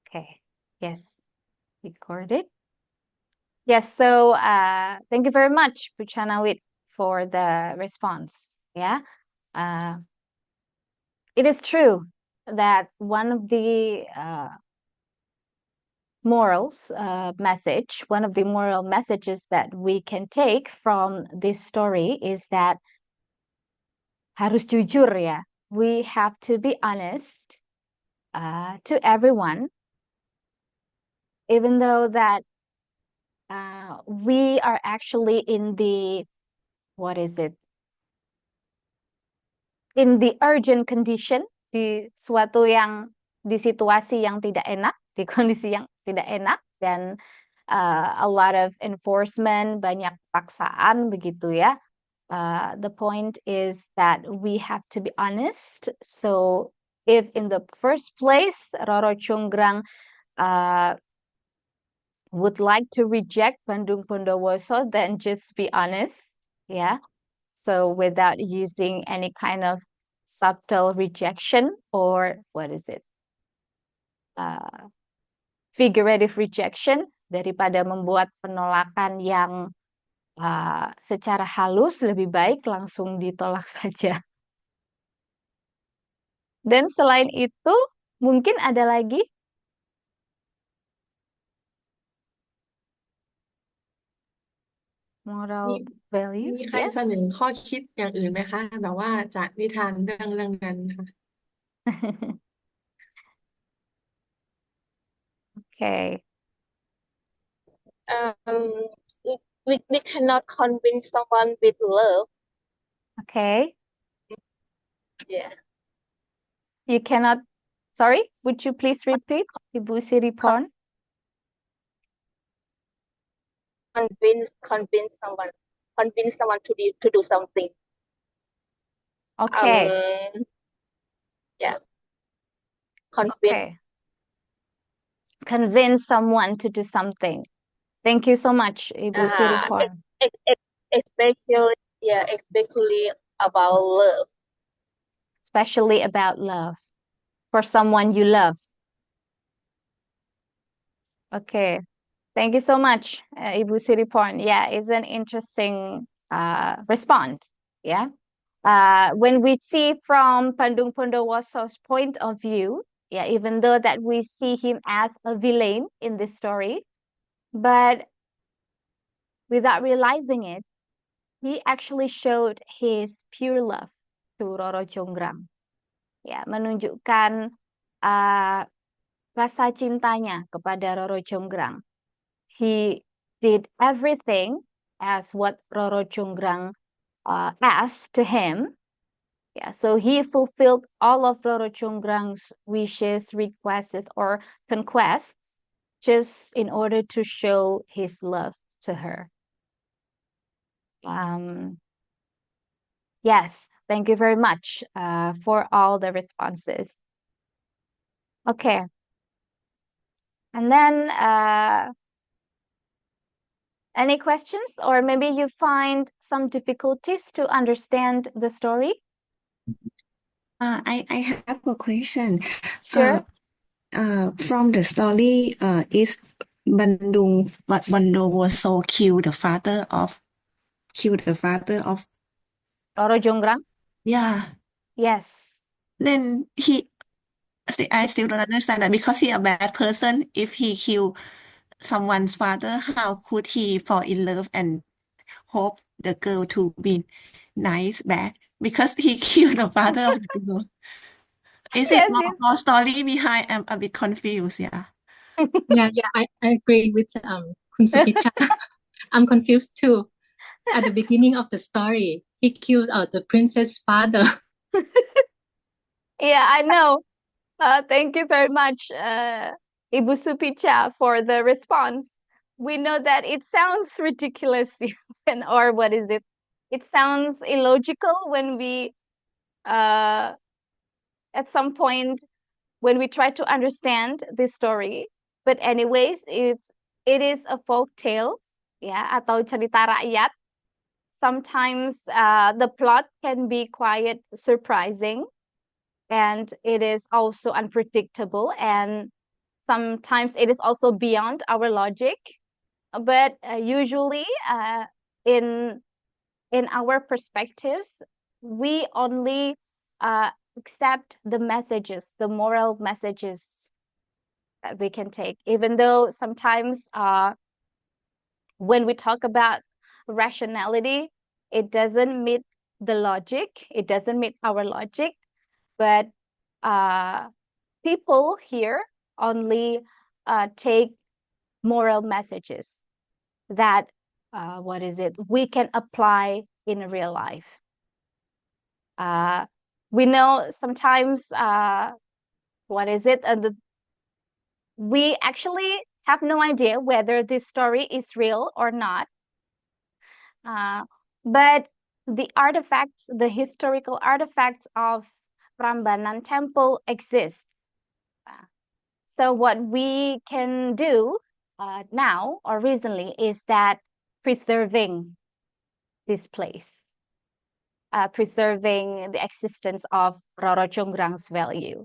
Okay. Yes. Recorded. Yes. So thank you very much, Puchanawit, for the response. Yeah. Uh, it is true that one of the one of the moral messages that we can take from this story is that harus jujur ya. We have to be honest to everyone, even though that we are actually in the, what is it? In the urgent condition, di situasi yang tidak enak, di kondisi yang tidak enak, dan a lot of enforcement, banyak paksaan begitu ya. The point is that we have to be honest. So if in the first place Roro Conggrang would like to reject Bandung Bondowoso, then just be honest. Yeah. So without using any kind of subtle rejection or what is it? Figurative rejection, daripada membuat penolakan yang secara halus, lebih baik langsung ditolak saja. Dan selain itu, mungkin ada lagi moral มี values. ใคร Yes. เสนอข้อคิดอย่างอื่นไหมคะแบบว่าจากนิทานเรื่องนั้นค่ะ Okay. We cannot convince someone with love. Okay. Yeah. You cannot. Sorry, would you please repeat, Ibu Siriporn? Convince someone to do something. Okay. Yeah. Okay. Convince someone to do something. Thank you so much, Ibu Siriporn. Especially about love. Especially about love for someone you love. Okay. Thank you so much, Ibu Siriporn. Yeah, it's an interesting response. Yeah. When we see from Pandung Pondowoso's point of view, yeah, even though that we see him as a villain in this story, but without realizing it, he actually showed his pure love to Roro Jonggrang. Ya, menunjukkan rasa cintanya kepada Roro Jonggrang. He did everything as what Roro Jonggrang asked to him. Yeah, so he fulfilled all of Roro Jonggrang's wishes, requests, or conquests just in order to show his love to her. Yes, thank you very much for all the responses. Okay. And then any questions, or maybe you find some difficulties to understand the story? I have a question. Sure. From the story, is Bondowoso killed the father of Roro Jonggrang? Yeah. Yes. Then I still don't understand that because he a bad person. If he killed someone's father, how could he fall in love and hope the girl to be nice back? Because he killed the father of the girl. Is it Yes, yes. more story behind? I'm a bit confused. Yeah. Yeah, I agree with Kun Supicha. I'm confused too. At the beginning of the story, he killed the princess' father. Yeah, I know. Thank you very much, Ibu Supicha, for the response. We know that it sounds ridiculous, or what is it? It sounds illogical when we, at some point, when we try to understand this story. But anyways, it is a folk tale, ya, atau cerita rakyat. Sometimes the plot can be quite surprising, and it is also unpredictable. And sometimes it is also beyond our logic, but usually in our perspectives, we only accept the messages, the moral messages that we can take, even though sometimes when we talk about rationality, it doesn't meet the logic, it doesn't meet our logic, but people here only take moral messages that we can apply in real life. We know sometimes we actually have no idea whether this story is real or not. But the artifacts, the historical artifacts of Prambanan Temple exist. So what we can do now or recently is that preserving this place, preserving the existence of Roro Jonggrang's value.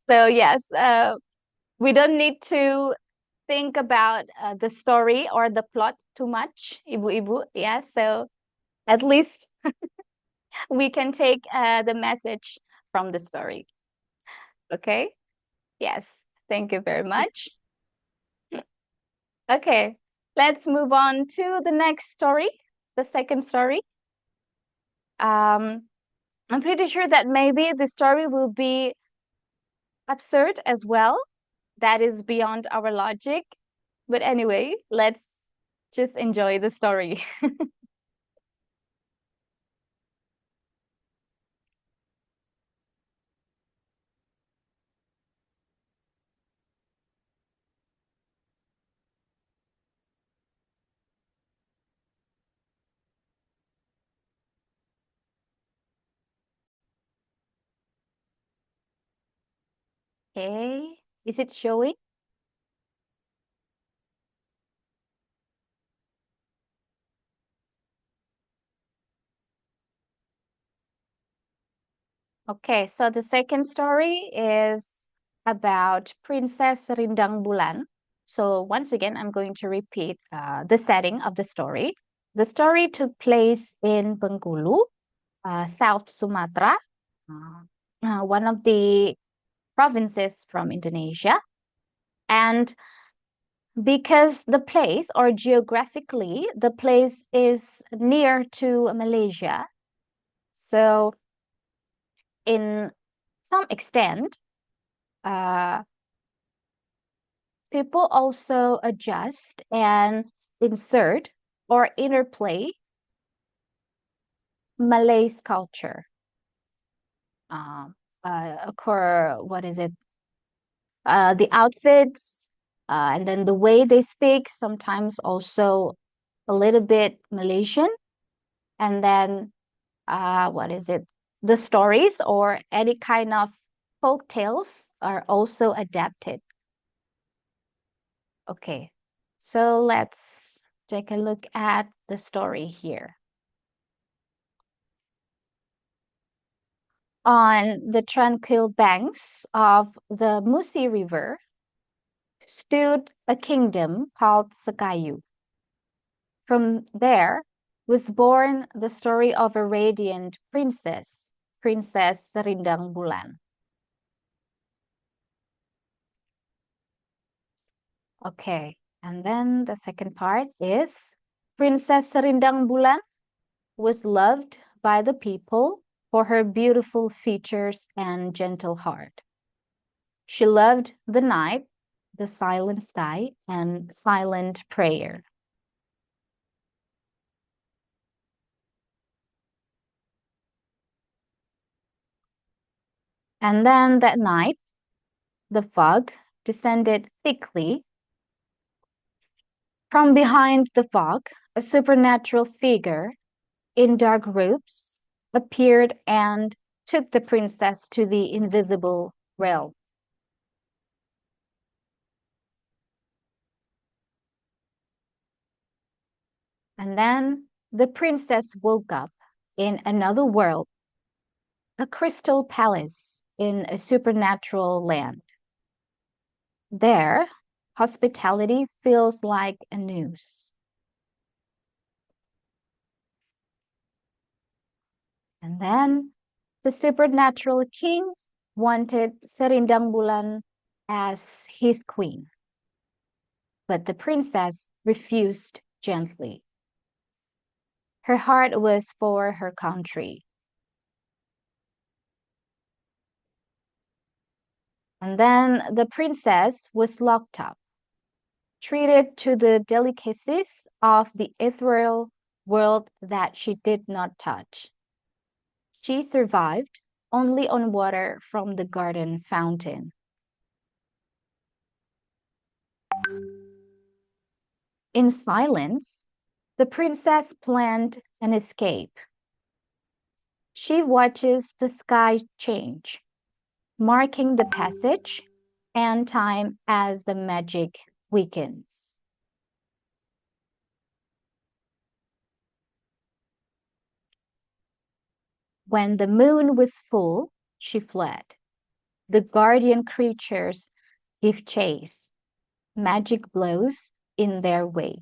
So yes, we don't need to think about the story or the plot too much, ibu-ibu. Yeah, so at least we can take the message from the story. Okay? Yes, thank you very much. Okay, let's move on to the next story, the second story. I'm pretty sure that maybe the story will be absurd as well. That is beyond our logic. But anyway, let's just enjoy the story. Okay, is it showing? Okay, so the second story is about Princess Rindang Bulan. So once again, I'm going to repeat the setting of the story. The story took place in Bengkulu, South Sumatra, one of the provinces from Indonesia. And because the place, or geographically, the place is near to Malaysia, so in some extent, people also adjust and insert or interplay Malay culture. The outfits, and then the way they speak, sometimes also a little bit Malaysian. And then, the stories or any kind of folk tales are also adapted. Okay, so let's take a look at the story here. On the tranquil banks of the Musi River stood a kingdom called Sakayu. From there was born the story of a radiant princess, Princess Serindang Bulan. Okay, and then the second part is Princess Serindang Bulan was loved by the people for her beautiful features and gentle heart. She loved the night, the silent sky, and silent prayer. And then that night, the fog descended thickly. From behind the fog, a supernatural figure in dark robes appeared and took the princess to the invisible realm. And then the princess woke up in another world, a crystal palace in a supernatural land. There, hospitality feels like a noose. And then the supernatural king wanted Serindang Bulan as his queen, but the princess refused gently. Her heart was for her country. And then the princess was locked up, treated to the delicacies of the ethereal world that she did not touch. She survived only on water from the garden fountain. In silence, the princess planned an escape. She watches the sky change, marking the passage and time as the magic weakens. When the moon was full, she fled. The guardian creatures give chase. Magic blows in their wake.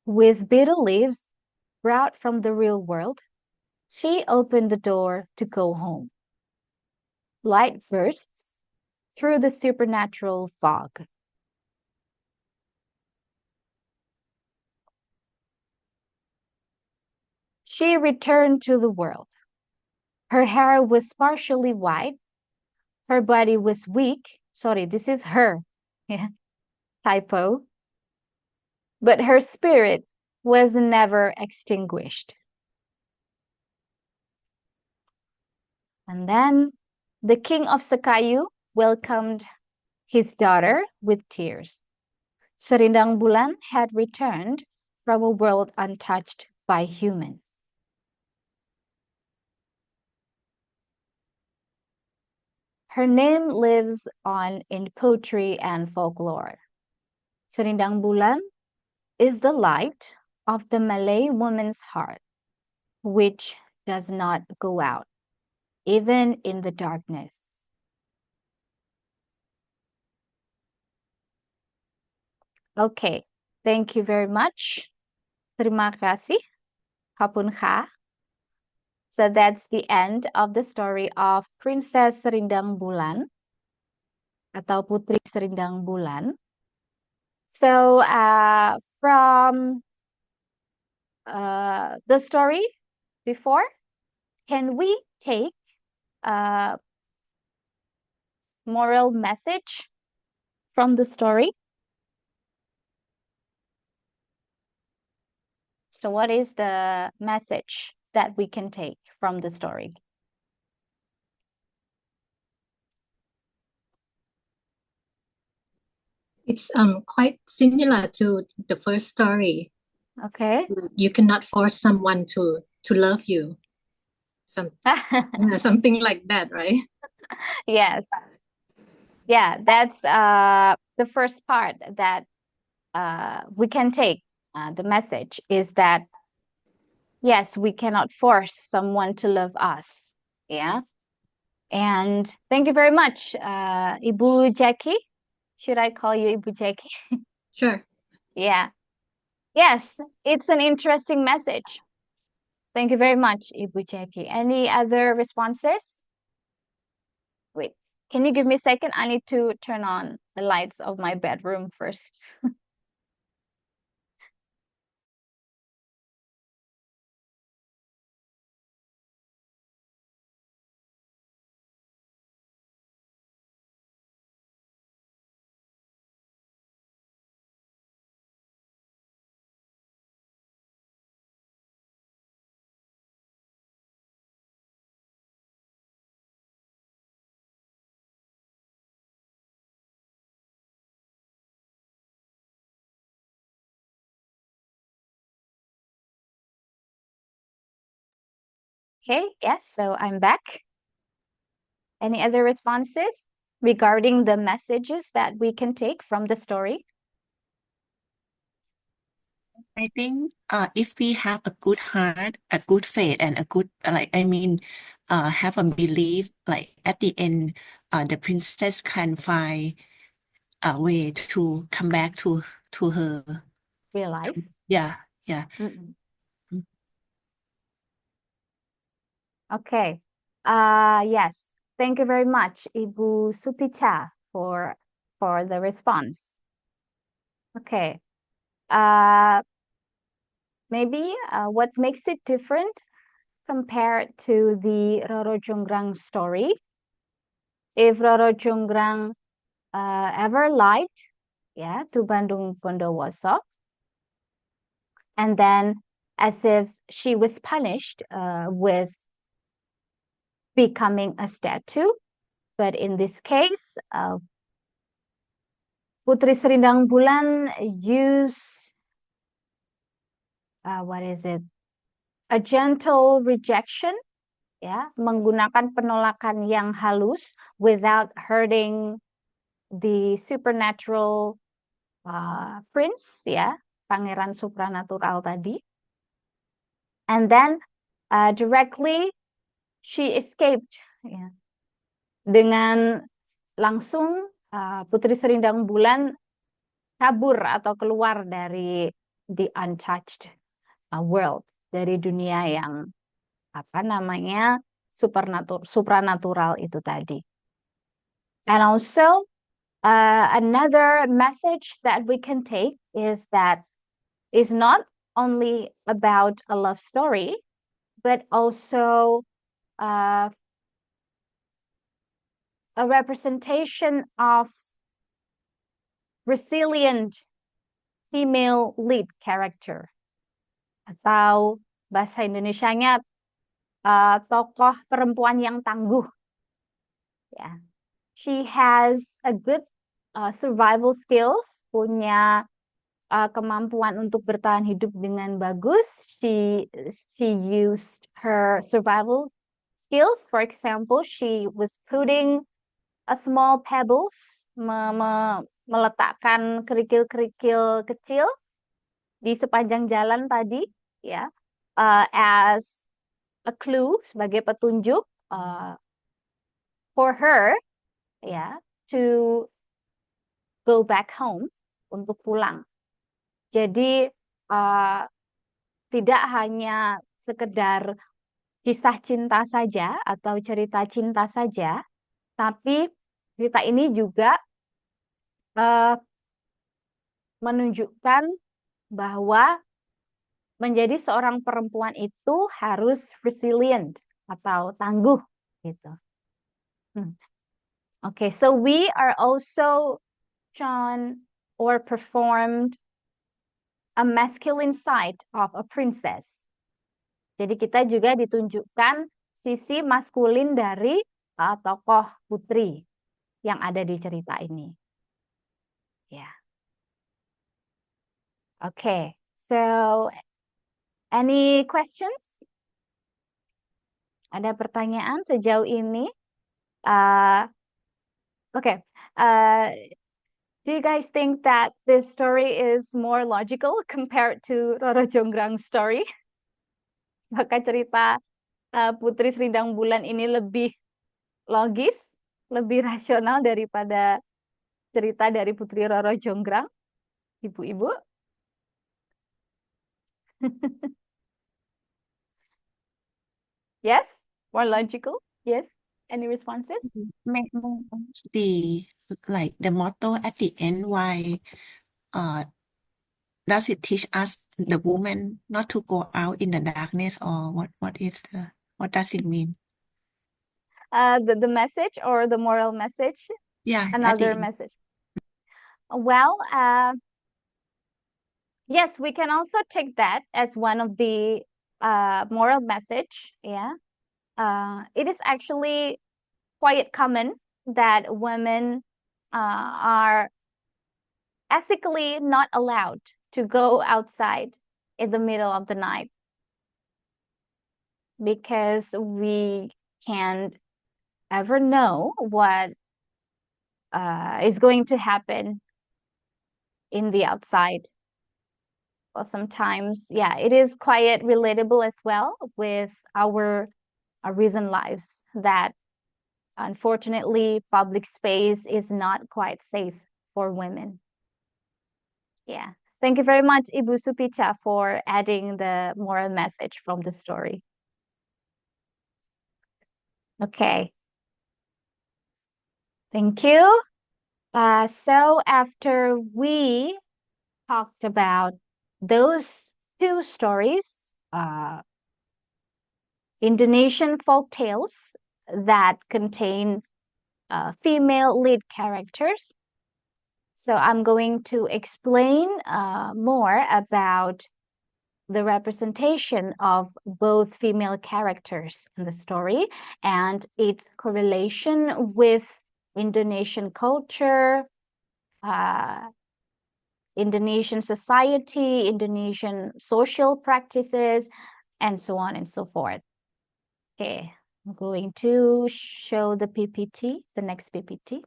With bitter leaves brought from the real world, she opened the door to go home. Light bursts through the supernatural fog. She returned to the world. Her hair was partially white. Her body was weak. Sorry, this is her. Typo. But her spirit was never extinguished. And then the king of Sakayu welcomed his daughter with tears. Serindang Bulan had returned from a world untouched by humans. Her name lives on in poetry and folklore. Serindang Bulan is the light of the Malay woman's heart, which does not go out, even in the darkness. Okay, thank you very much. Terima kasih. Kapun ka. So that's the end of the story of Princess Serindang Bulan atau Putri Serindang Bulan. So from the story before, can we take a moral message from the story? So what is the message that we can take from the story? It's quite similar to the first story. Okay. You cannot force someone to love you. Something like that, right? Yes. Yeah, that's the first part that we can take. The message is that, yes, we cannot force someone to love us. Yeah. And thank you very much, Ibu Jackie. Should I call you Ibu Jackie? Sure. Yeah. Yes, it's an interesting message. Thank you very much, Ibu Jackie. Any other responses? Wait, can you give me a second? I need to turn on the lights of my bedroom first. Okay, yes, so I'm back. Any other responses regarding the messages that we can take from the story? I think if we have a good heart, a good faith, and a good have a belief, like at the end, the princess can find a way to come back to her. Real life. Yeah, yeah. Mm-mm. Mm. Okay. Yes. Thank you very much, Ibu Supicha, for the response. Okay. Maybe what makes it different compared to the Roro Jonggrang story? If Roro Jonggrang ever lied, yeah, to Bandung Bondowoso, and then as if she was punished with becoming a statue, but in this case, Putri Serindang Bulan use what is it? A gentle rejection, ya, menggunakan penolakan yang halus without hurting the supernatural prince, ya, pangeran supranatural tadi. And then directly she escaped, ya. Dengan langsung Putri Serindang Bulan kabur atau keluar dari the untouched world, dari dunia yang apa namanya supranatural itu tadi. And also another message that we can take is that it's not only about a love story, but also a representation of resilient female lead character, atau bahasa Indonesianya tokoh perempuan yang tangguh. Ya, she has a good survival skills, punya kemampuan untuk bertahan hidup dengan bagus. She used her survival skills. For example, she was putting a small pebbles, meletakkan kerikil-kerikil kecil di sepanjang jalan tadi, ya, as a clue, sebagai petunjuk for her, ya, to go back home, untuk pulang. Jadi tidak hanya sekedar kisah cinta saja atau cerita cinta saja, tapi cerita ini juga menunjukkan bahwa menjadi seorang perempuan itu harus resilient atau tangguh gitu. Okay, so we are also shown or performed a masculine side of a princess. Jadi kita juga ditunjukkan sisi maskulin dari tokoh putri yang ada di cerita ini. Ya. Yeah. Okay, so any questions? Ada pertanyaan sejauh ini? Okay. Do you guys think that this story is more logical compared to Roro Jonggrang's story? Maka cerita Putri Serindang Bulan ini lebih logis, lebih rasional daripada cerita dari Putri Roro Jonggrang, ibu-ibu? Yes, more logical. Yes. Any responses? The motto at the end, why does it teach us the woman not to go out in the darkness, or what does it mean? The message or the moral message? Yeah, another message. Well, yes, we can also take that as one of the moral message. Yeah, it is actually quite common that women are ethically not allowed to go outside in the middle of the night because we can't ever know what is going to happen in the outside. Well, sometimes, yeah, it is quite relatable as well with our recent lives that unfortunately public space is not quite safe for women. Yeah. Thank you very much, Ibu Supicha, for adding the moral message from the story. Okay. Thank you. So after we talked about those two stories, Indonesian folk tales that contain female lead characters. So I'm going to explain more about the representation of both female characters in the story and its correlation with Indonesian culture, uh, Indonesian society, Indonesian social practices, and so on and so forth. Okay, I'm going to show the PPT, the next PPT.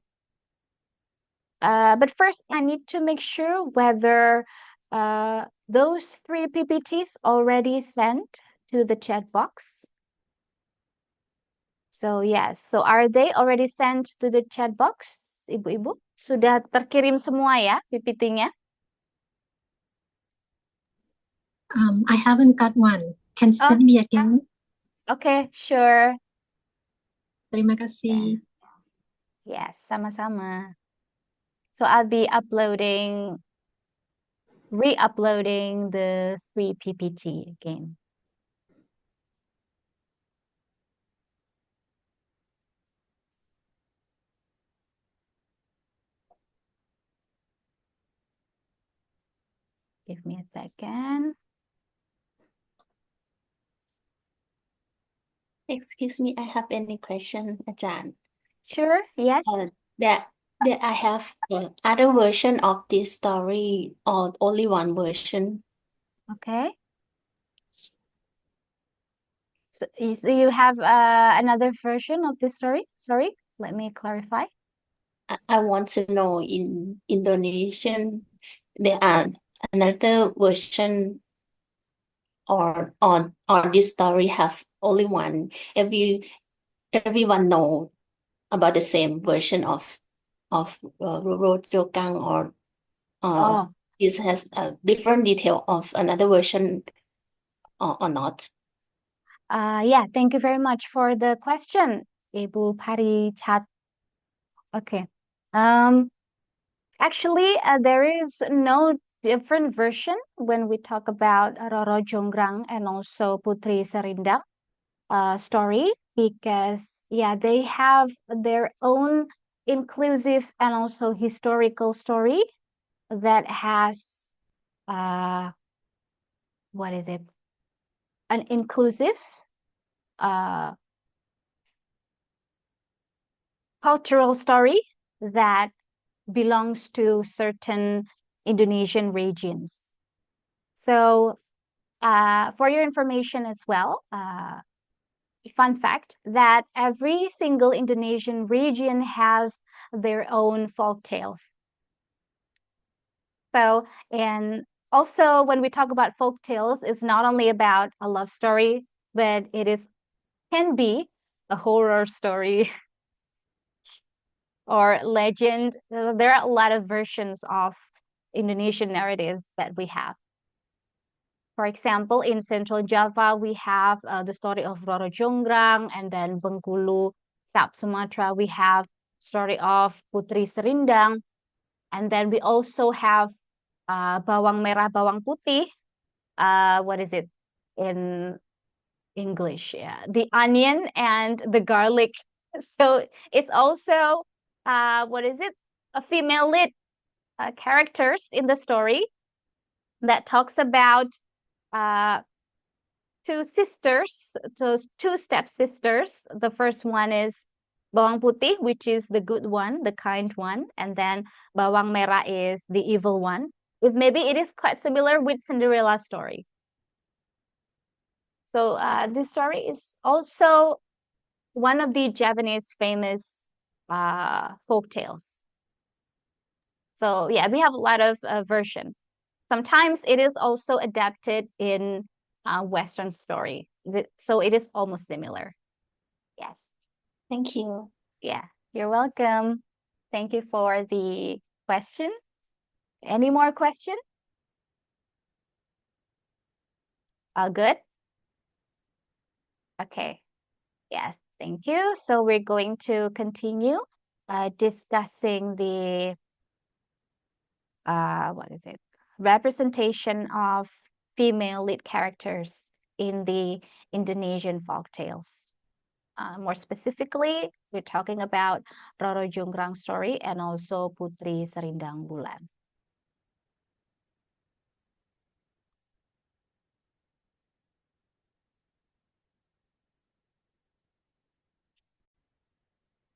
But first, I need to make sure whether those three PPTs already sent to the chat box. So yes, so are they already sent to the chat box, Ibu-ibu? Sudah terkirim semua ya PPT-nya? I haven't got one. Can you send me again? Okay, sure. Terima kasih. Yes, sama-sama. So I'll be re-uploading the 3 PPT again. Give me a second. Excuse me, I have any question, Ajahn. Sure, yes. That I have other version of this story or only one version. Okay. So you have another version of this story? Sorry, let me clarify. I want to know in Indonesian there are another version or this story have only one. Everyone know about the same version of Rojokang or Oh, this has a different detail of another version or not. yeah, thank you very much for the question, Ibu Pari Chat. Okay. Actually, there is no different version when we talk about Roro Jonggrang and also Putri Serindang story because, yeah, they have their own inclusive and also historical story that has, what is it? An inclusive cultural story that belongs to certain Indonesian regions. So, for your information as well, fun fact that every single Indonesian region has their own folk tales. So, and also when we talk about folk tales, it's not only about a love story, but can be a horror story or legend. There are a lot of versions of Indonesian narratives that we have. For example, in Central Java, we have the story of Roro Jonggrang, and then Bengkulu, South Sumatra, we have story of Putri Serindang, and then we also have Bawang Merah, Bawang Putih. What is it in English? Yeah, the onion and the garlic. So it's also what is it? A female lead characters in the story that talks about two sisters, so two stepsisters. The first one is Bawang Putih, which is the good one, the kind one, and then Bawang Merah is the evil one. Maybe it is quite similar with Cinderella story. So this story is also one of the Javanese famous folk tales. So yeah, we have a lot of versions. sometimes it is also adapted in Western story. So it is almost similar. Yes. Thank you. Yeah, you're welcome. Thank you for the question. Any more questions? All good? Okay. Yes, thank you. So we're going to continue discussing the what is it? Representation of female lead characters in the Indonesian folktales. More specifically, we're talking about Roro Jonggrang story and also Putri Serindang Bulan.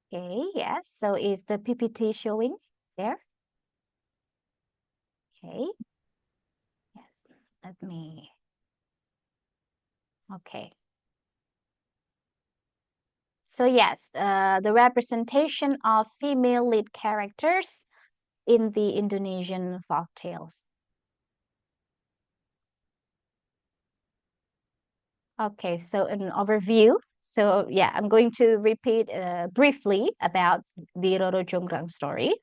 Okay, yes. So is the PPT showing there? Okay. Yes. Let me. Okay. So yes, the representation of female lead characters in the Indonesian folktales. Okay, so an overview. So yeah, I'm going to repeat briefly about the Roro Jonggrang story.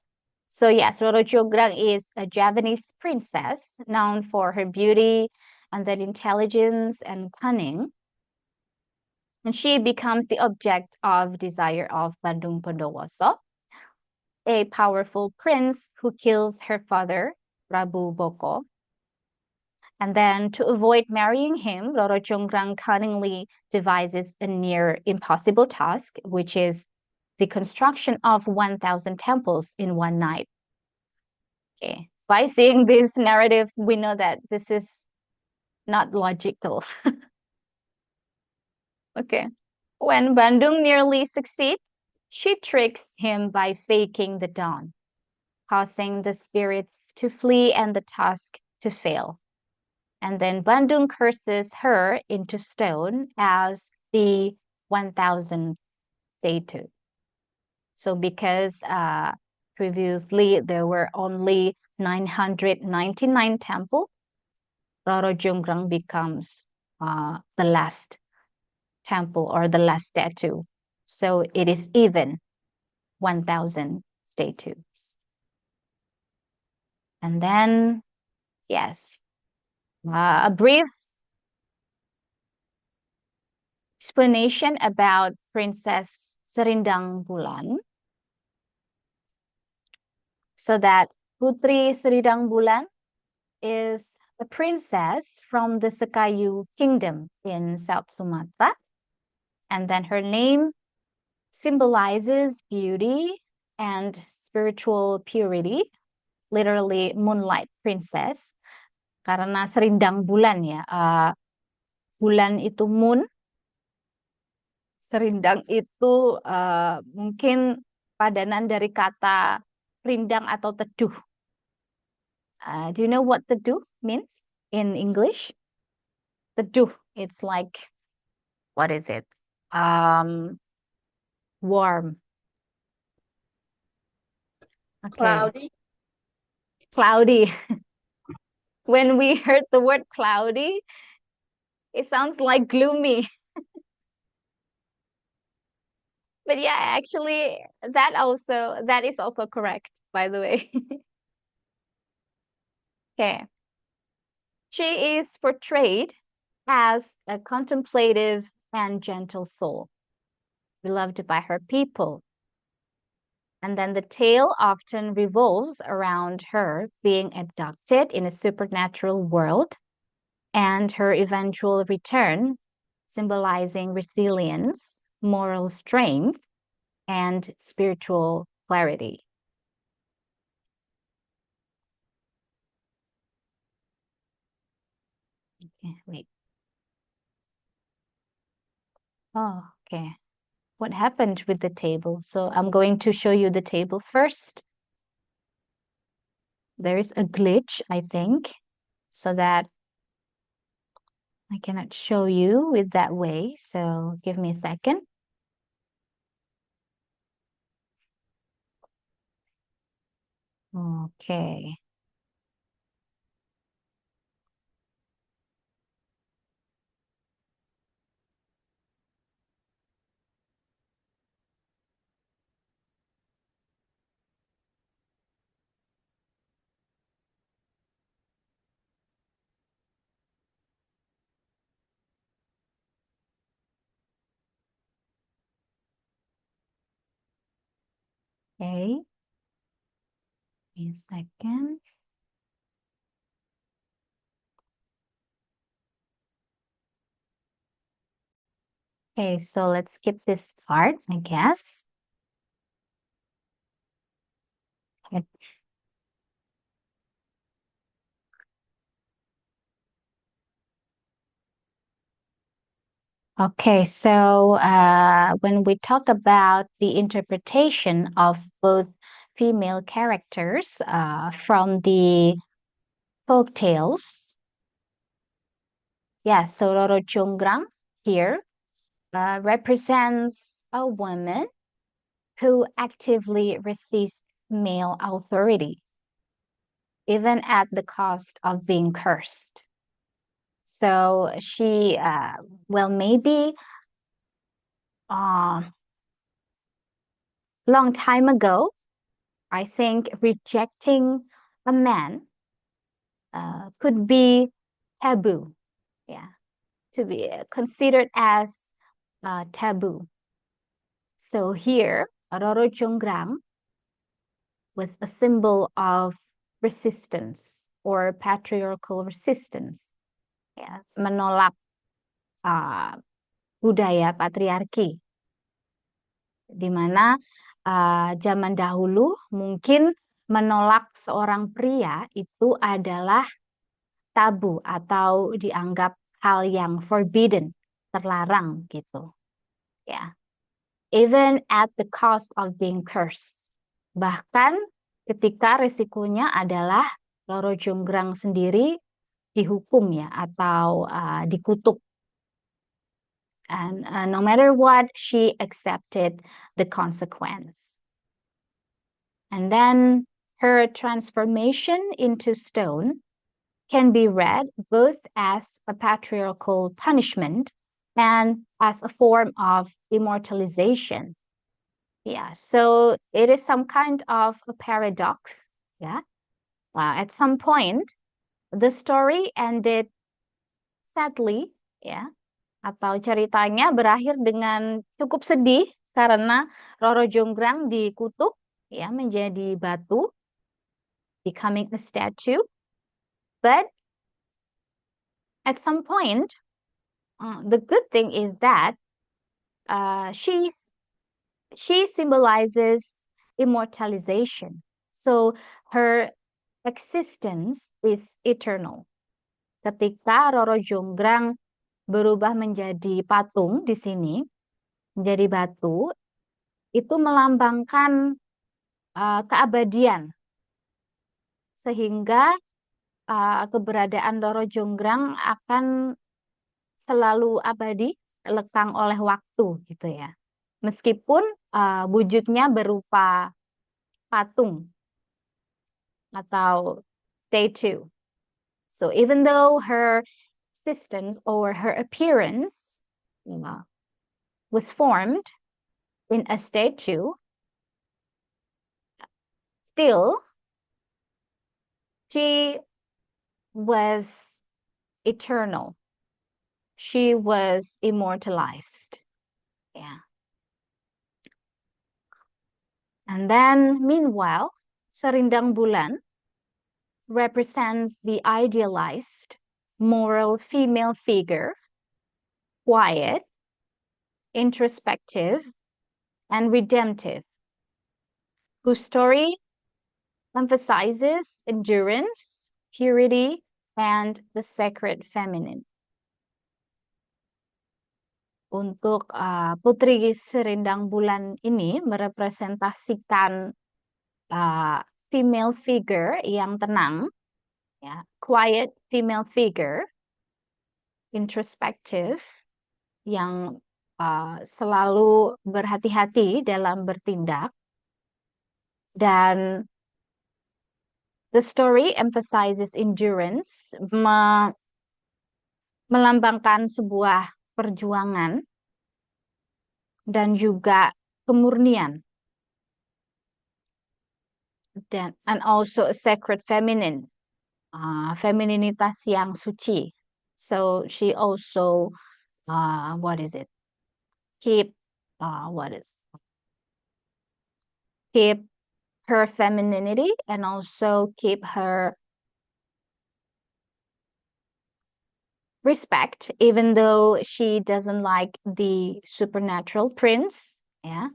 So yes, Roro Jonggrang is a Javanese princess known for her beauty and then intelligence and cunning. And she becomes the object of desire of Bandung Bondowoso, a powerful prince who kills her father, Prabu Boko. And then to avoid marrying him, Roro Jonggrang cunningly devises a near impossible task, which is the construction of 1,000 temples in one night. Okay. By seeing this narrative, we know that this is not logical. Okay. When Bandung nearly succeeds, she tricks him by faking the dawn, causing the spirits to flee and the task to fail. And then Bandung curses her into stone as the 1,000th statue. So because previously there were only 999 temples, Roro Jonggrang becomes the last temple or the last statue. So it is even 1,000 statues. And then, yes, a brief explanation about Princess Serindang Bulan. So that Putri Serindang Bulan is a princess from the Sekayu kingdom in South Sumatra. And then her name symbolizes beauty and spiritual purity, literally moonlight princess. Karena serindang bulan ya, bulan itu moon, serindang itu mungkin padanan dari kata rindang atau teduh. Do you know what teduh means in English? Teduh, it's like, what is it? Warm. Okay. Cloudy. Cloudy. When we heard the word cloudy, it sounds like gloomy. But yeah, actually, that is also correct, by the way. Okay. She is portrayed as a contemplative and gentle soul, beloved by her people. And then the tale often revolves around her being abducted in a supernatural world and her eventual return, symbolizing resilience, moral strength, and spiritual clarity. Okay, wait. Oh, okay. What happened with the table? So I'm going to show you the table first. There's a glitch, I think, so that I cannot show you with that way. So give me a second. Okay. Okay. Wait a second. Okay, so let's skip this part, I guess. Okay. Okay, so when we talk about the interpretation of both female characters from the folk tales, yeah, so Roro Jonggrang here represents a woman who actively resists male authority, even at the cost of being cursed. So she, well, maybe long time ago, I think rejecting a man could be taboo. Yeah, to be considered as taboo. So here, Roro Jonggrang was a symbol of resistance or patriarchal resistance. Ya, menolak budaya patriarki, di mana zaman dahulu mungkin menolak seorang pria itu adalah tabu atau dianggap hal yang forbidden, terlarang gitu. Ya, even at the cost of being cursed. Bahkan ketika resikonya adalah Roro Jonggrang sendiri dihukum ya atau dikutuk. And no matter what, she accepted the consequence. And then her transformation into stone can be read both as a patriarchal punishment and as a form of immortalization. Yeah, so it is some kind of a paradox. Yeah, at some point, the story ended sadly. Ya, atau ceritanya berakhir dengan cukup sedih karena Roro Jonggrang dikutuk ya menjadi batu, becoming a statue. But at some point, the good thing is that she symbolizes immortalization. So her existence is eternal. Ketika Roro Jonggrang berubah menjadi patung di sini, menjadi batu, itu melambangkan keabadian. Sehingga keberadaan Roro Jonggrang akan selalu abadi, lekang oleh waktu gitu ya. Meskipun wujudnya berupa patung atau statue. So even though her existence or her appearance was formed in a statue, still she was eternal. She was immortalized. Yeah. And then, meanwhile, Serindang Bulan represents the idealized moral female figure, quiet, introspective, and redemptive, whose story emphasizes endurance, purity, and the sacred feminine. Untuk Putri Serindang Bulan ini merepresentasikan female figure yang tenang, ya, quiet female figure, introspective, yang selalu berhati-hati dalam bertindak, dan the story emphasizes endurance, melambangkan sebuah perjuangan dan juga kemurnian, dan and also a sacred feminine, femininitas yang suci. So she also keep keep her femininity and also keep her respect, even though she doesn't like the supernatural prince. Yeah.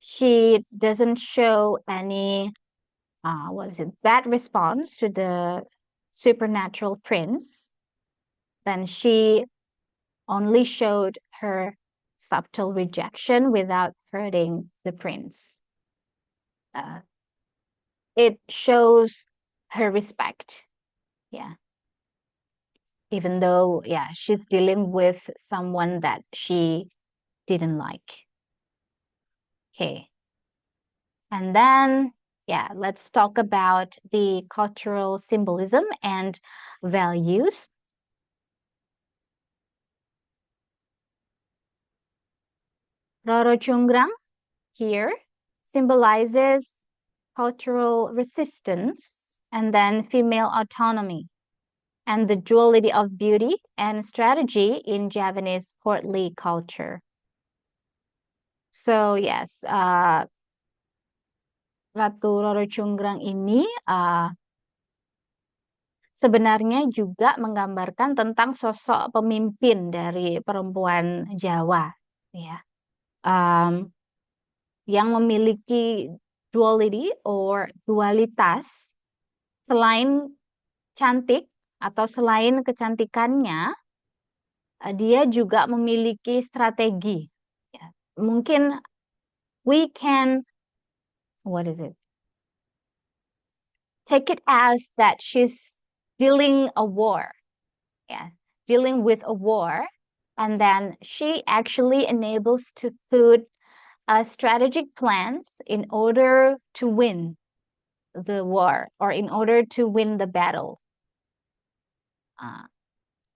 She doesn't show any bad response to the supernatural prince. Then she only showed her subtle rejection without hurting the prince. It shows her respect. Yeah. Even though, yeah, she's dealing with someone that she didn't like. Okay. And then, yeah, let's talk about the cultural symbolism and values. Roro Chungrang here symbolizes cultural resistance and then female autonomy and the duality of beauty and strategy in Javanese courtly culture. So yes, Ratu Roro Chungrang ini sebenarnya juga menggambarkan tentang sosok pemimpin dari perempuan Jawa, ya, yang memiliki duality or dualitas. Selain cantik atau selain kecantikannya, dia juga memiliki strategi. Ya, mungkin we can, what is it? Take it as that she's dealing a war. Yeah, dealing with a war, and then she actually enables to put strategic plans in order to win the war or in order to win the battle.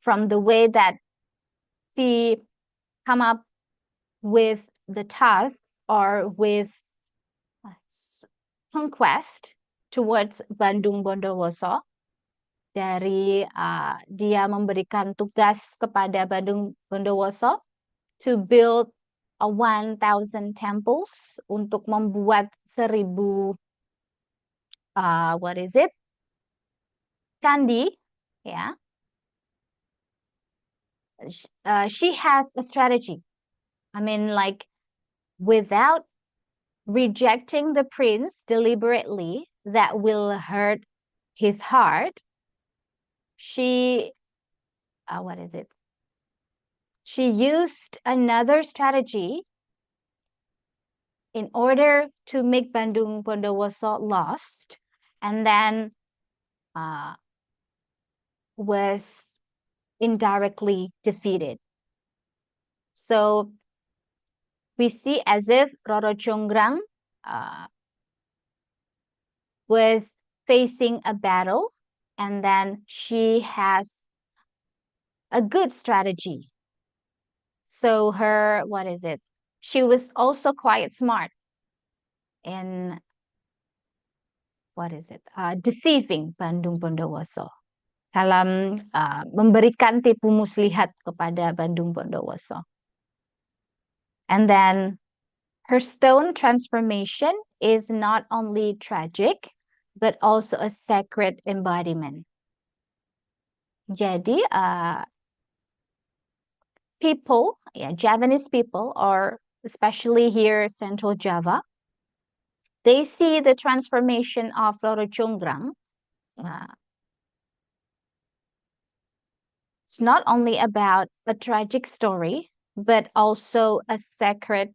From the way that she come up with the task or with conquest towards Bandung Bondowoso, dari dia memberikan tugas kepada Bandung Bondowoso to build 1,000 temples, untuk membuat 1,000 candi, ya. She has a strategy. I mean, like, without rejecting the prince deliberately, that will hurt his heart. She She used another strategy in order to make Bandung Bondowoso lost, and then was indirectly defeated. So we see as if Roro Chungrang was facing a battle, and then she has a good strategy. So her, she was also quite smart in, deceiving Bandung Bondowoso, dalam memberikan tipu muslihat kepada Bandung Bondowoso. And then her stone transformation is not only tragic, but also a sacred embodiment. Jadi, people, Javanese people, or especially here Central Java, they see the transformation of Roro Chungrang. It's not only about a tragic story, but also a sacred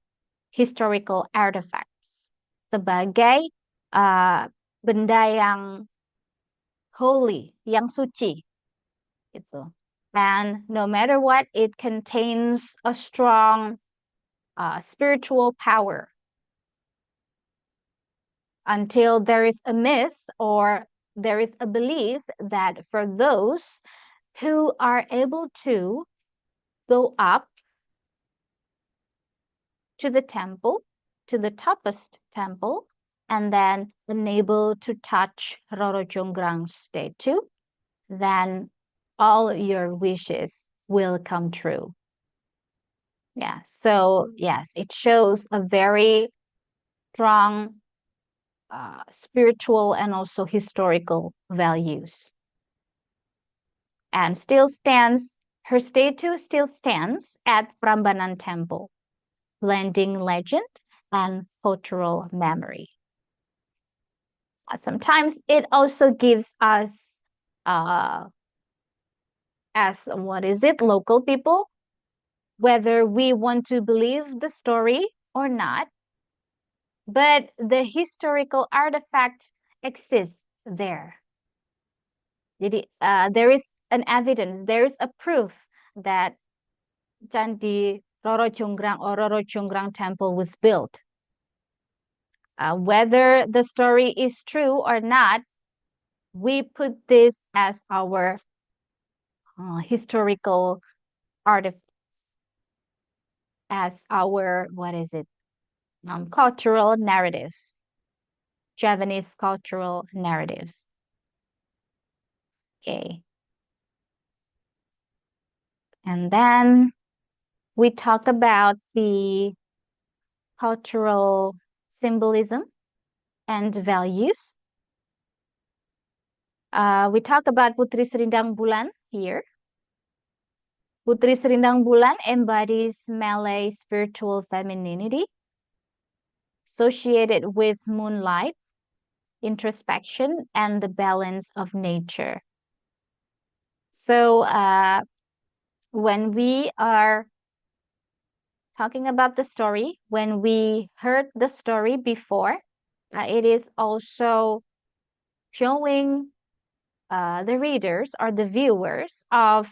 historical artifacts, sebagai benda yang holy, yang suci, gitu. And no matter what, it contains a strong spiritual power. Until there is a myth or there is a belief that for those who are able to go up to the temple, to the topest temple, and then unable to touch Roro Chungrang's statue, then all your wishes will come true. Yeah, so yes, it shows a very strong spiritual and also historical values. And her statue still stands at Prambanan Temple, blending legend and cultural memory. Sometimes it also gives us, as local people, whether we want to believe the story or not, but the historical artifact exists there. There is an evidence, there is a proof that Candi Roro Jonggrang or Roro Jonggrang Temple was built. Whether the story is true or not, we put this as our historical artifacts, as our, cultural narrative, Javanese cultural narratives. Okay. And then we talk about the cultural symbolism and values. We talk about Putri Serindang Bulan here. Putri Serindang Bulan embodies Malay spiritual femininity associated with moonlight, introspection, and the balance of nature. So when we are talking about the story, when we heard the story before, it is also showing the readers or the viewers of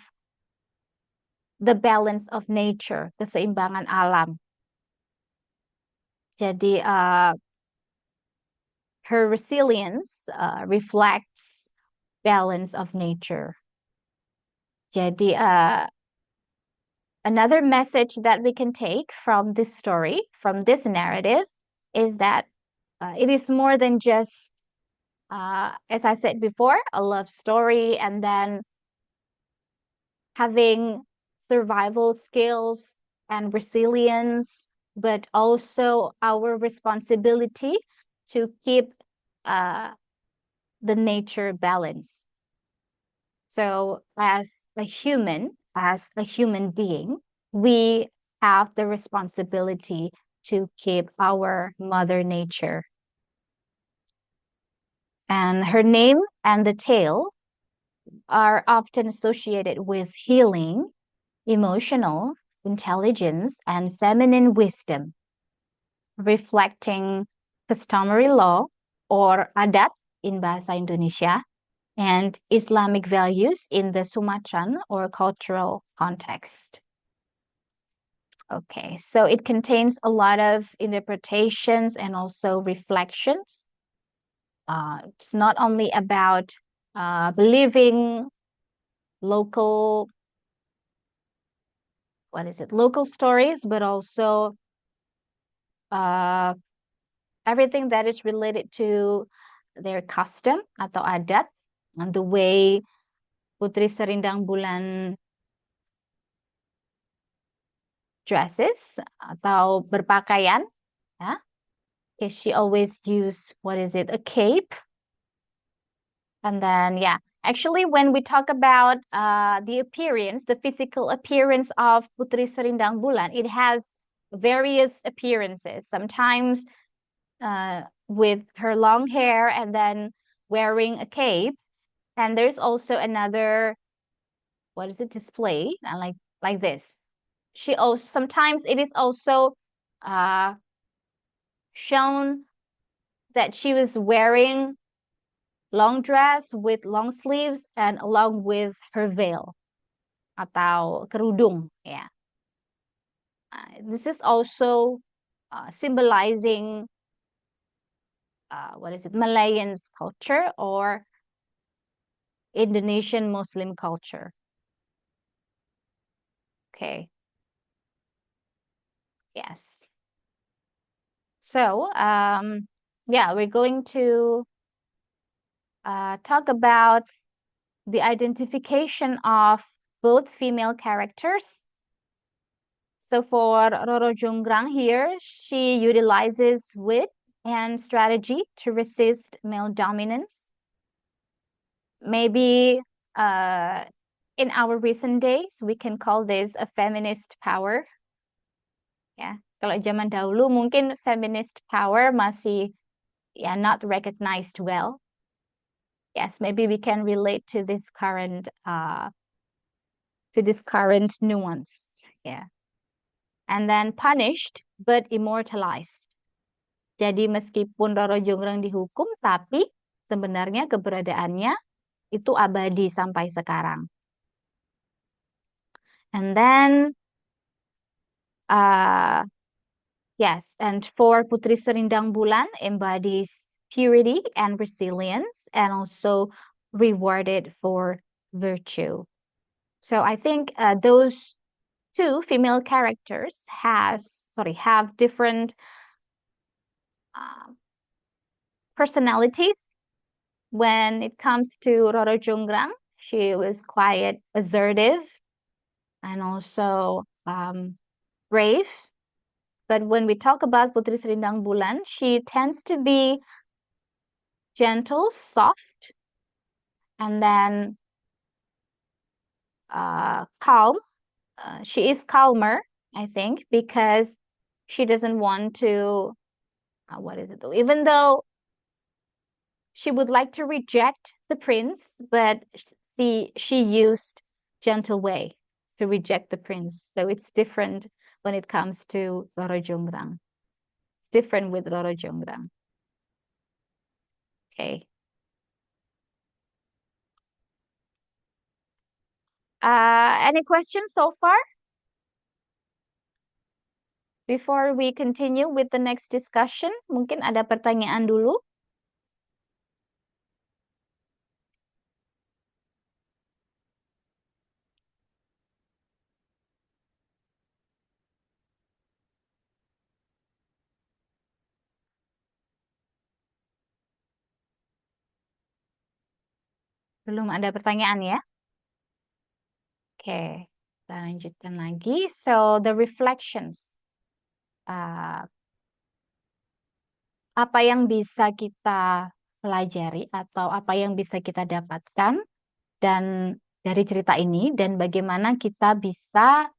the balance of nature, keseimbangan alam. Jadi her resilience reflects balance of nature. Jadi another message that we can take from this story, from this narrative, is that it is more than just, as I said before, a love story and then having survival skills and resilience, but also our responsibility to keep the nature balance. So as a human being, we have the responsibility to keep our mother nature. And her name and the tale are often associated with healing, emotional intelligence, and feminine wisdom, reflecting customary law or adat in Bahasa Indonesia and Islamic values in the Sumatran or cultural context. Okay, so it contains a lot of interpretations and also reflections. It's not only about believing local stories, but also everything that is related to their custom atau adat, and the way Putri Serindang Bulan dresses atau berpakaian, yeah. Okay, she always use a cape. And then actually when we talk about the physical appearance of Putri Serindang Bulan, it has various appearances. Sometimes with her long hair and then wearing a cape, and there's also another display like this. Sometimes it is also shown that she was wearing long dress with long sleeves and along with her veil atau kerudung. Yeah. This is also symbolizing Malayan culture or Indonesian Muslim culture. Okay. Yes. So we're going to talk about the identification of both female characters. So for Roro Jonggrang here, she utilizes wit, and strategy to resist male dominance. Maybe in our recent days, we can call this a feminist power. Ya, kalau zaman dahulu mungkin feminist power masih not recognized well. Yes, maybe we can relate to this current nuance. Yeah. And then punished but immortalized. Jadi meskipun Roro Jonggrang dihukum, tapi sebenarnya keberadaannya itu abadi sampai sekarang. And then yes, and for Putri Serindang Bulan embodies purity and resilience, and also rewarded for virtue. So I think those two female characters have different personalities. When it comes to Roro Jonggrang, she was quite assertive and also brave. But when we talk about Putri Serindang Bulan, she tends to be gentle, soft, and then calm. She is calmer, I think, because she doesn't want to, even though she would like to reject the prince, but she used gentle way to reject the prince. So it's different when it comes to Roro Jonggrang. Different with Roro Jonggrang. Okay. Any questions so far? Before we continue with the next discussion, mungkin ada pertanyaan dulu. Belum ada pertanyaan ya? Oke, kita lanjutkan lagi. So, the reflections. Apa yang bisa kita pelajari atau apa yang bisa kita dapatkan dan dari cerita ini, dan bagaimana kita bisa,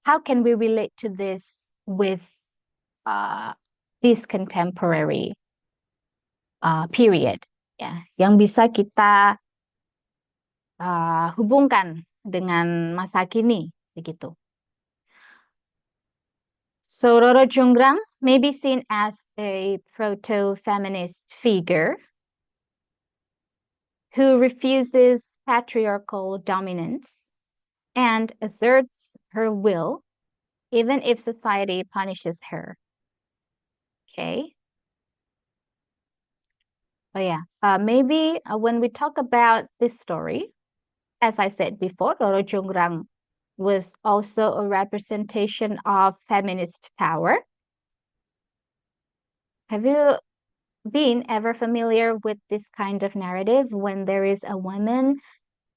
how can we relate to this with this contemporary period, ya, yang bisa kita hubungkan dengan masa kini, begitu. So Roro Jonggrang may be seen as a proto-feminist figure who refuses patriarchal dominance and asserts her will even if society punishes her. Okay. Oh yeah, maybe when we talk about this story, as I said before, Roro Jonggrang was also a representation of feminist power. Have you been ever familiar with this kind of narrative when there is a woman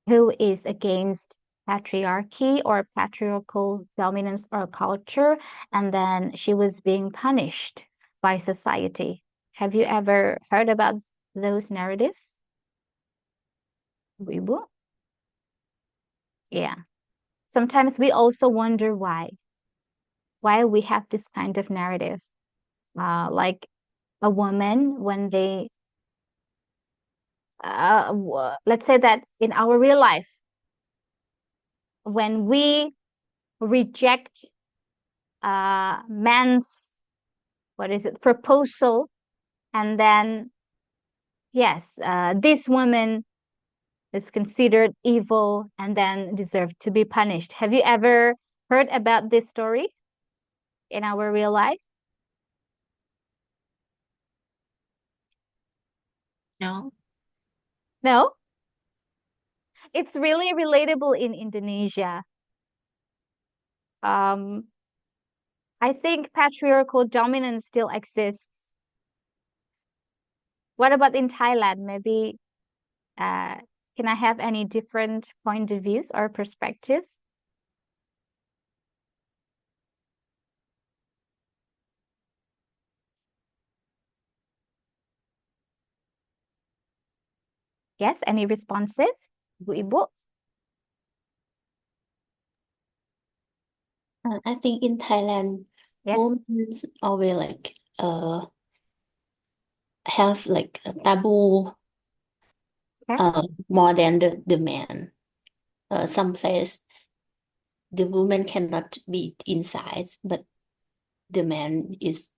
who is against patriarchy or patriarchal dominance or culture, and then she was being punished by society? Have you ever heard about those narratives? Ibu? Yeah. Sometimes we also wonder why we have this kind of narrative. Like a woman, when they, let's say that in our real life, when we reject man's, proposal, and then, yes, this woman is considered evil and then deserved to be punished. Have you ever heard about this story in our real life? No. No? It's really relatable in Indonesia. I think patriarchal dominance still exists. What about in Thailand? Maybe can I have any different point of views or perspectives? Yes, any responses? Ibu? I think in Thailand, Yes. women always like have like a taboo more than the man. Some place the woman cannot be inside, but the man is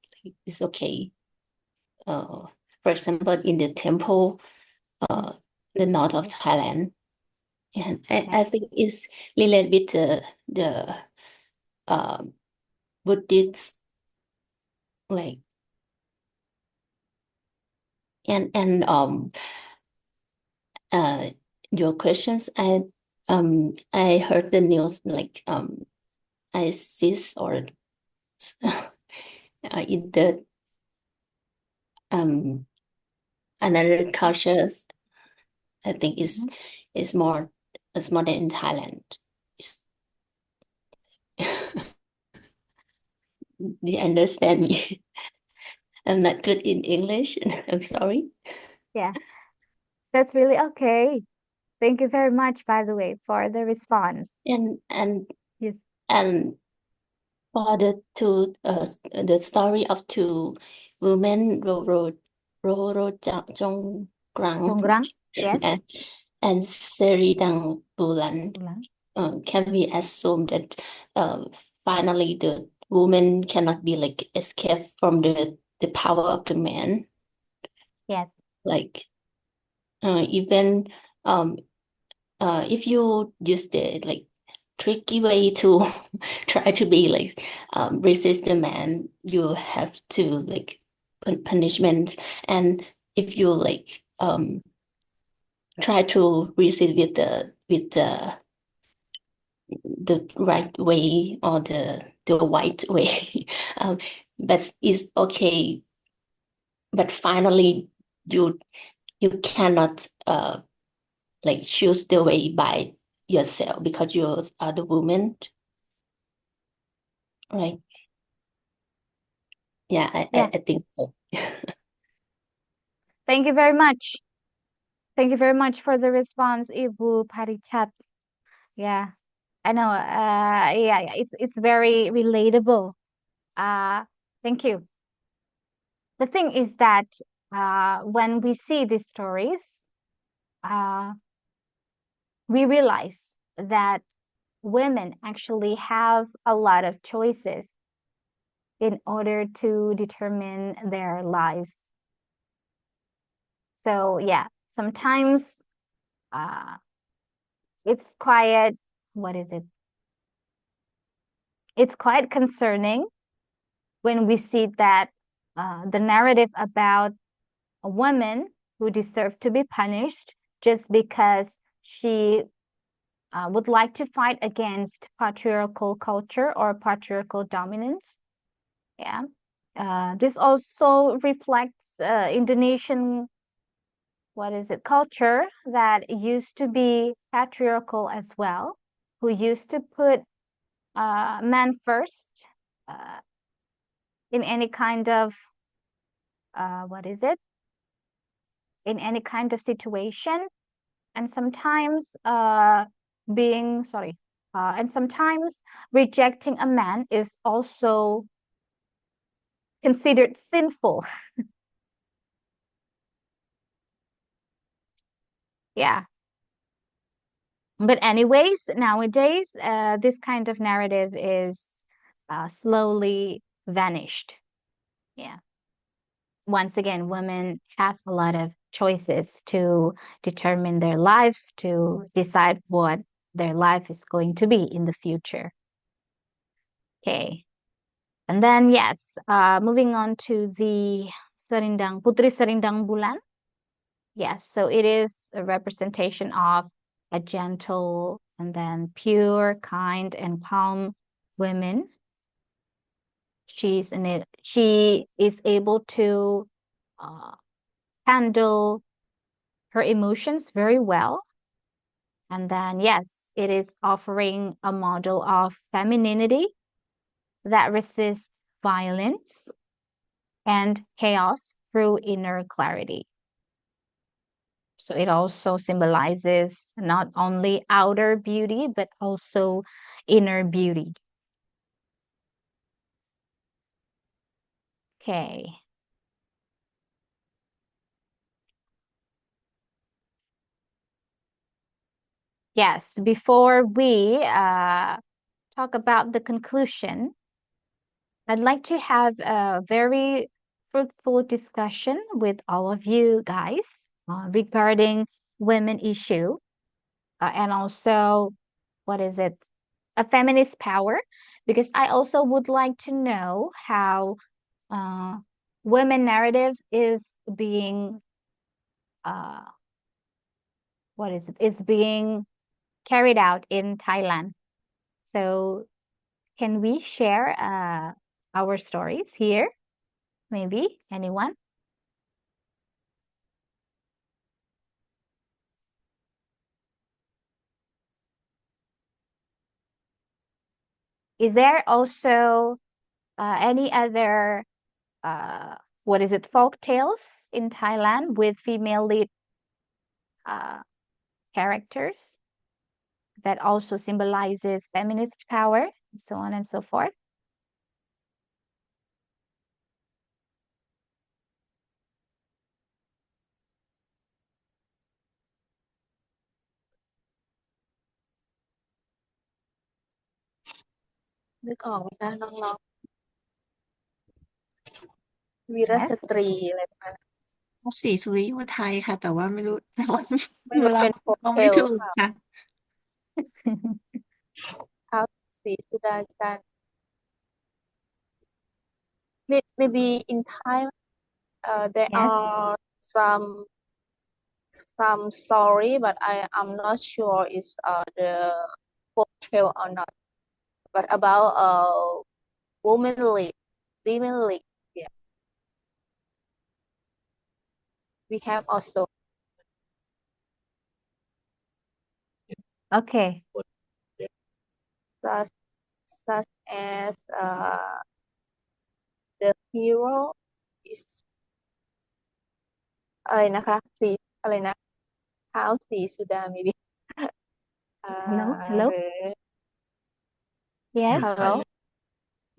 okay. For example, in the temple, the north of Thailand, and I think it's related with the Buddhist like and your questions I heard the news like ISIS or in the another cultures I think is more than in Thailand. It's do you understand me? I'm not good in English. I'm sorry. Yeah, that's really okay. Thank you very much, by the way, for the response. And Yes. and for the story of two women Ro Jong Yes. and Seridang Bulan can we assume that finally the woman cannot be like escape from the power of the man? Yes. Like even if you use the like tricky way to try to be like resist the man, you have to like punishment, and if you like try to resist with the right way or the white way, but it's okay. But finally, you cannot like choose the way by yourself because you are the woman, right? Yeah, I think so. Thank you very much. Thank you very much for the response, Ibu Parichat. Yeah, I know. Yeah, it's very relatable. Thank you. The thing is that when we see these stories, we realize that women actually have a lot of choices in order to determine their lives. So yeah, sometimes it's quite, what is it? It's quite concerning when we see that the narrative about a woman who deserved to be punished just because she would like to fight against patriarchal culture or patriarchal dominance. Yeah. This also reflects Indonesian, what is it, culture that used to be patriarchal as well, who used to put men first in any kind of, what is it, in any kind of situation. And sometimes and sometimes rejecting a man is also considered sinful. Yeah. But anyways, nowadays, this kind of narrative is slowly vanished. Yeah. Once again, women have a lot of choices to determine their lives, to decide what their life is going to be in the future. Okay. And then, yes, moving on to the Putri Serindang Bulan. Yes, so it is a representation of a gentle and then pure, kind, and calm women. She is able to uh, handle her emotions very well. And then, yes, it is offering a model of femininity that resists violence and chaos through inner clarity. So it also symbolizes not only outer beauty, but also inner beauty. Okay. Yes, before we talk about the conclusion, I'd like to have a very fruitful discussion with all of you guys regarding women issue and also, what is it? A feminist power, because I also would like to know how women narrative is being uh, what is it? Is being carried out in Thailand. So can we share our stories here? Maybe anyone? Is there also any other what is it? Folk tales in Thailand with female lead uh, characters that also symbolizes feminist power, and so on and so forth?นึกออกไหมคะน้องๆวีร Yes. สตรีอะไรประมาณนั้น ศรีสุริโยไทยค่ะ แต่ว่าไม่รู้แต่ว่า ไม่รู้ เรา เป็นโฟก เรา เท ไม่ ล ถู หรื ก อเปล่า ค่ะ ท้าวศรีสุดาจันทร์ maybe in Thailand there Yes. are some story but I'm not sure it's the folk tale or not but about women lead yeah we have also Okay. such such as the hero is อะไรนะคะสีอะไรนะท้าวศรีสุดา maybe Hello. ห Hello. รือ Yes. hello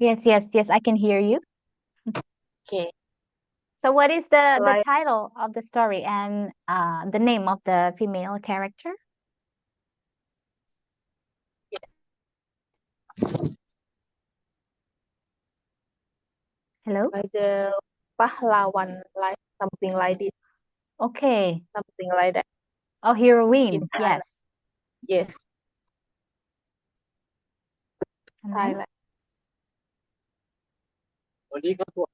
Yes. Yes. Yes. I can hear you. okay So what is the right title of the story and the name of the female character? Hello. by the pahlawan like something like this Okay. something like that Oh, in heroine. Thailand Yes. yes And then Thailand วันนี้ก็ตัว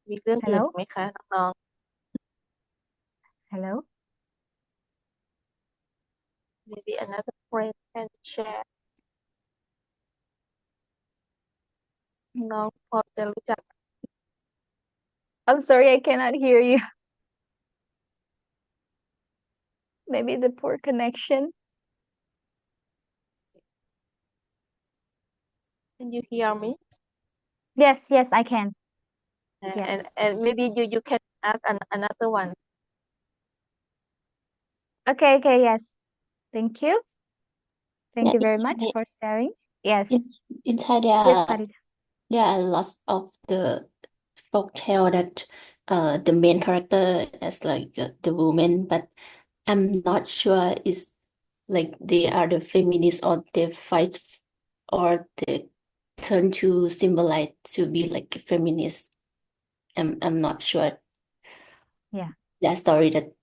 มีเรื่องอื่น hello. ไหมคะน้อง Hello. ๆ maybe another friend can share น้องพอจะรู้จัก I'm sorry, I cannot hear you. Maybe the poor connection. can you hear me Yes. Yes, I can. Yes. and maybe you can ask another one Okay. Okay. Yes. Thank you. Thank Yeah, you very much for sharing. Yes. in Thai Yes, Farida. there are lots of the folktale that the main character is like the woman, but I'm not sure is like they are the feminists or they fight or they turn to symbolize to be like a feminist. I'm not sure Yeah. that story that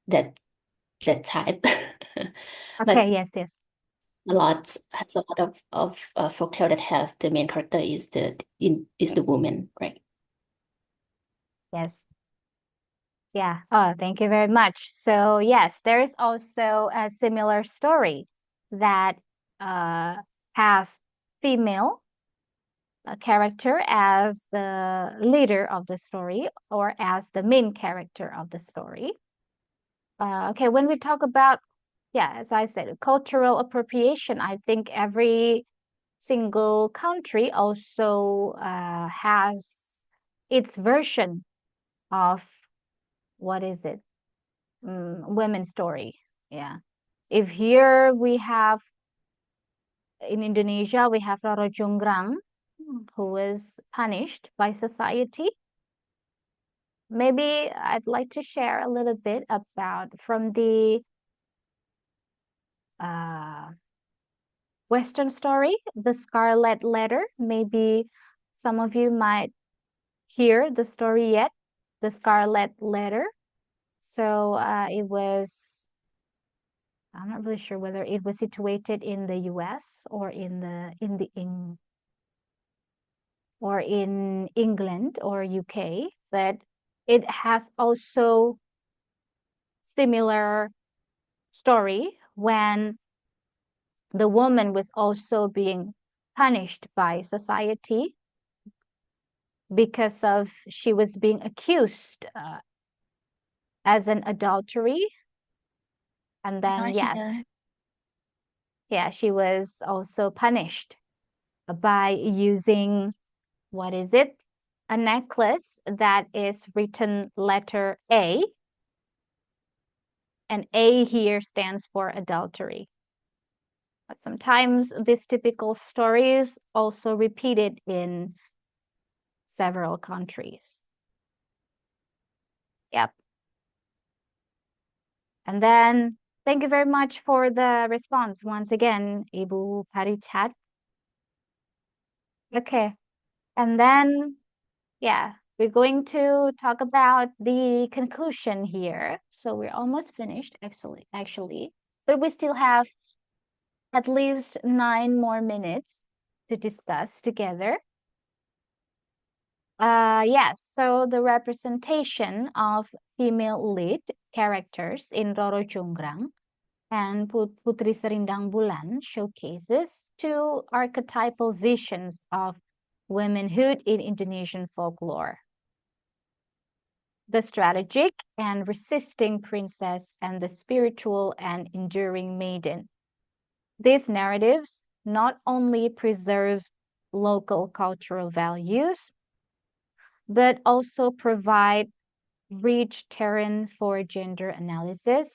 that type. But Okay. Yes. Yes. has a lot of folktale that have the main character is the woman, right? Yes. Yeah. Oh, thank you very much. So yes, there is also a similar story that has female character as the leader of the story or as the main character of the story. Okay, when we talk about, yeah, as I said, cultural appropriation, I think every single country also has its version of what is it? Women's story. Yeah. If here we have in Indonesia, we have Roro Jonggrang, who was punished by society. Maybe I'd like to share a little bit about from the Western story, The Scarlet Letter. Maybe some of you might hear the story yet, The Scarlet Letter. So it was, I'm not really sure whether it was situated in the US or in England or UK, but it has also similar story when the woman was also being punished by society because of she was being accused as an adultery, and then she was also punished by using, what is it, a necklace that is written letter A, and A here stands for adultery. But sometimes these typical stories also repeated in several countries. Yep. And then thank you very much for the response once again, Ibu Parichat. Okay. And then, yeah, we're going to talk about the conclusion here. So we're almost finished, actually, but we still have at least 9 more minutes to discuss together. Yes, so the representation of female lead characters in Roro Jonggrang and Putri Serindang Bulan showcases 2 archetypal visions of womanhood in Indonesian folklore: the strategic and resisting princess and the spiritual and enduring maiden. These narratives not only preserve local cultural values, but also provide rich terrain for gender analysis,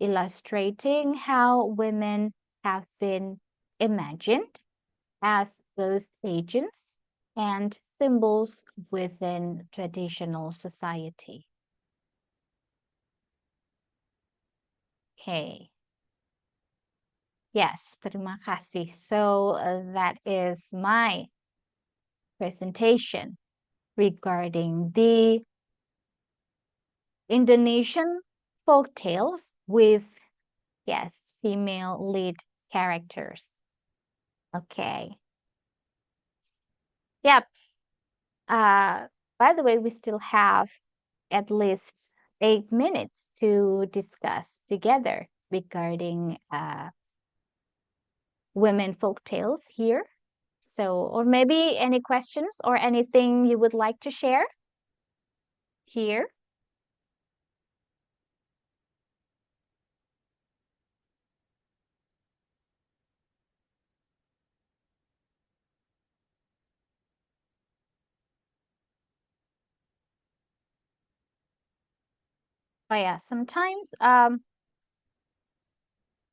illustrating how women have been imagined as both agents and symbols within traditional society. Okay. Yes, terima kasih. So that is my presentation regarding the Indonesian folk tales with, yes, female lead characters. Okay. Yep. By the way, we still have at least 8 minutes to discuss together regarding women folk tales here. So, or maybe any questions or anything you would like to share here? Oh yeah, sometimes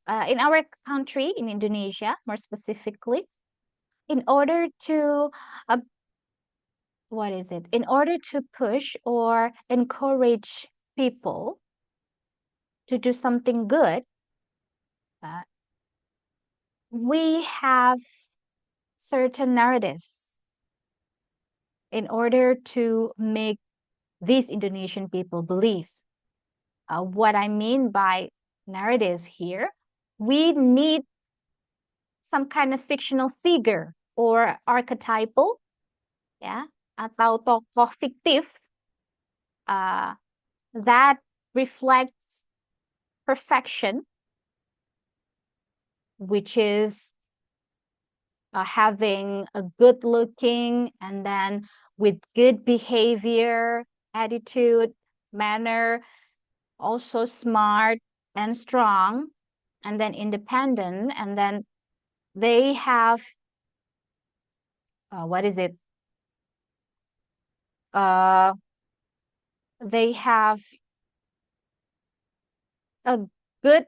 in our country, in Indonesia, more specifically, in order to what is it? In order to push or encourage people to do something good, we have certain narratives in order to make these Indonesian people believe. What I mean by narrative here, we need some kind of fictional figure or archetypal, ya, atau tokoh fiktif that reflects perfection, which is having a good looking and then with good behavior, attitude, manner, also smart and strong, and then independent, and then they have what is it? uh, they have a good,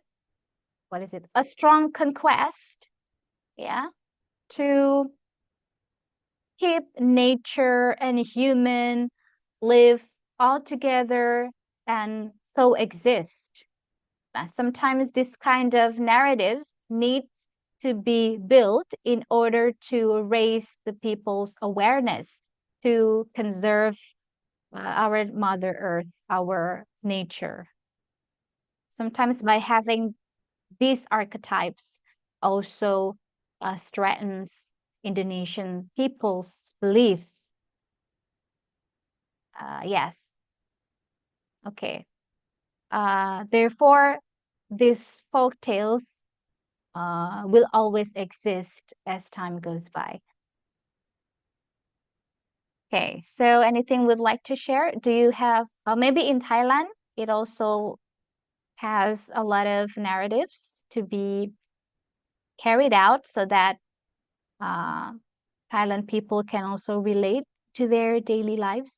what is it? A strong conquest, yeah, to keep nature and human live all together and coexist. Sometimes this kind of narratives need to be built in order to raise the people's awareness to conserve our Mother Earth, our nature. Sometimes by having these archetypes also strengthens Indonesian people's belief. Yes. Okay. Therefore, these folk tales will always exist as time goes by. Okay, so anything would like to share? Do you have, maybe in Thailand, it also has a lot of narratives to be carried out so that uh, Thailand people can also relate to their daily lives?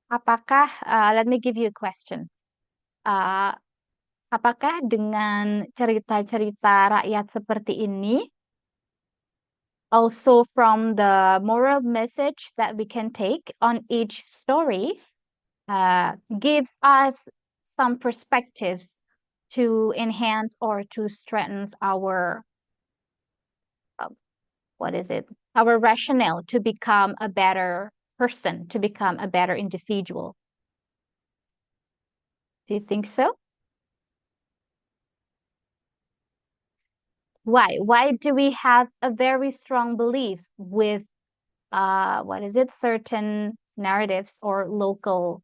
Apakah, let me give you a question. Uh, apakah dengan cerita-cerita rakyat seperti ini, also from the moral message that we can take on each story, gives us some perspectives to enhance or to strengthen our, what is it? Our rationale to become a better person, to become a better individual. Do you think so? Why? Why do we have a very strong belief with what is it? Certain narratives or local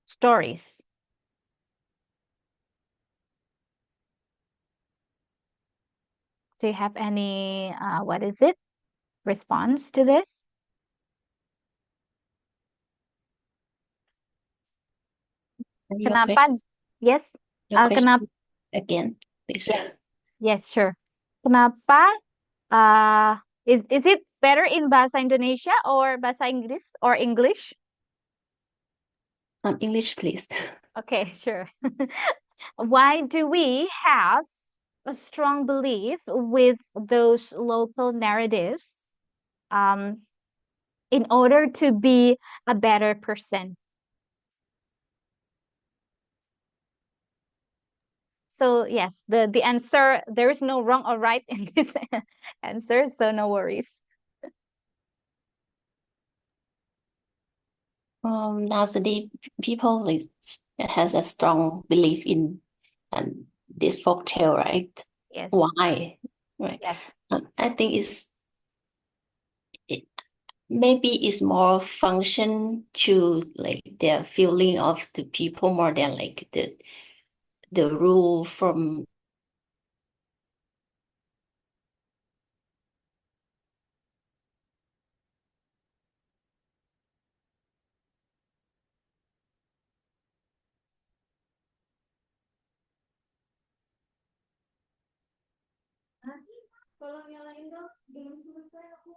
stories? Do you have any what is it? Response to this? Your Kenapa? question, Yes. your question Kenapa? again, please. Yeah. Yes, sure. Kenapa? Is it better in bahasa Indonesia or bahasa Inggris or English? English, please. Okay, sure. Why do we have a strong belief with those local narratives in order to be a better person? So yes, the answer, there is no wrong or right in this answer, so no worries. Nowadays, people like has a strong belief in this folk tale, right? Yes, Why? Right. yes. I think it maybe it's more function to like the feeling of the people more than like the rule from Tolong nyalain dong, belum selesai aku.